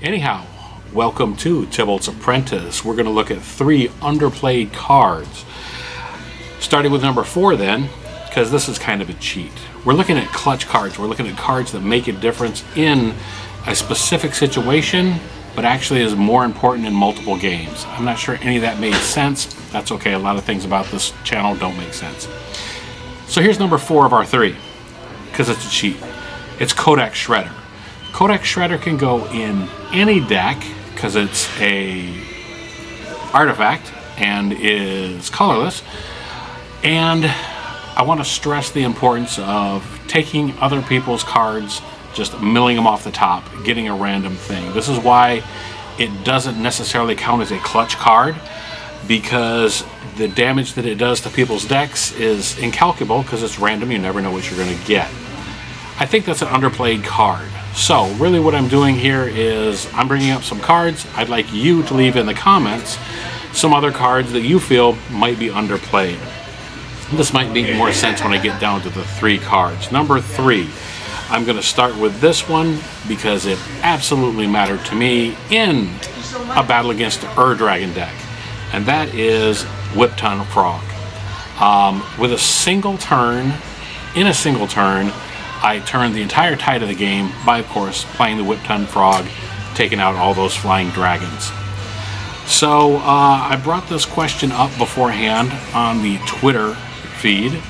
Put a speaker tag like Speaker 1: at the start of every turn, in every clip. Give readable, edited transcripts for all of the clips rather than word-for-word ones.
Speaker 1: Anyhow, welcome to Tibalt's Apprentice. We're going to look at 3 underplayed cards. Starting with number 4 then, because this is kind of a cheat. We're looking at clutch cards. We're looking at cards that make a difference in a specific situation, but actually is more important in multiple games. I'm not sure any of that made sense. That's okay. A lot of things about this channel don't make sense. So here's number 4 of our 3, because it's a cheat. It's Codex Shredder. Codex Shredder can go in any deck because it's a artifact and is colorless. And I want to stress the importance of taking other people's cards, just milling them off the top, getting a random thing. This is why it doesn't necessarily count as a clutch card, because the damage that it does to people's decks is incalculable because it's random. You never know what you're going to get. I think that's an underplayed card. So really what I'm doing here is I'm bringing up some cards. I'd like you to leave in the comments some other cards that you feel might be underplayed. This might make more sense when I get down to the 3 cards. Number 3, I'm going to start with this one because it absolutely mattered to me in a battle against the Dragon deck, and that is Whip-Ton Frog. With a single turn, I turned the entire tide of the game by, of course, playing the Whip-Ton Frog, taking out all those flying dragons. So I brought this question up beforehand on the Twitter feed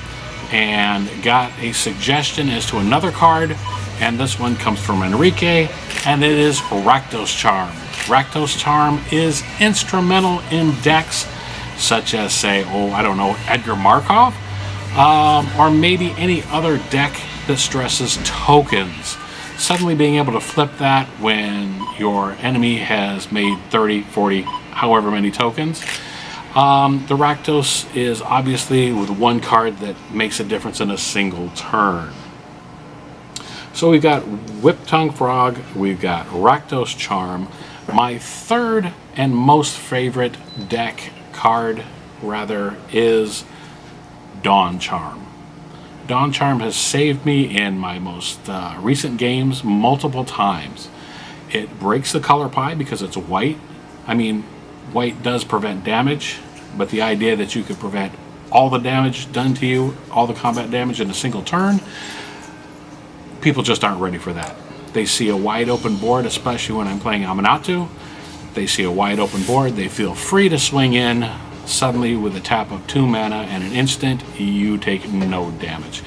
Speaker 1: and got a suggestion as to another card, and this one comes from Enrique, and it is Rakdos Charm. Rakdos Charm is instrumental in decks such as, say, Edgar Markov, or maybe any other deck that stresses tokens. Suddenly being able to flip that when your enemy has made 30, 40, however many tokens. The Rakdos is obviously with one card that makes a difference in a single turn. So we've got Whip-Tongue Frog, we've got Rakdos Charm. My third and most favorite deck card, is Dawn Charm. Dawn Charm has saved me in my most recent games multiple times. It breaks the color pie because it's white. I mean, white does prevent damage, but the idea that you could prevent all the damage done to you, all the combat damage in a single turn, people just aren't ready for that. They see a wide open board, especially when I'm playing Aminatou. They see a wide open board, they feel free to swing in. Suddenly, with a tap of 2 mana and an instant, you take no damage.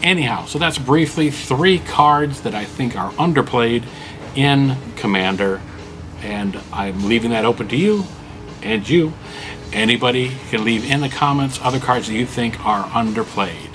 Speaker 1: Anyhow, so that's briefly 3 cards that I think are underplayed in Commander, and I'm leaving that open to you and you. Anybody can leave in the comments other cards that you think are underplayed.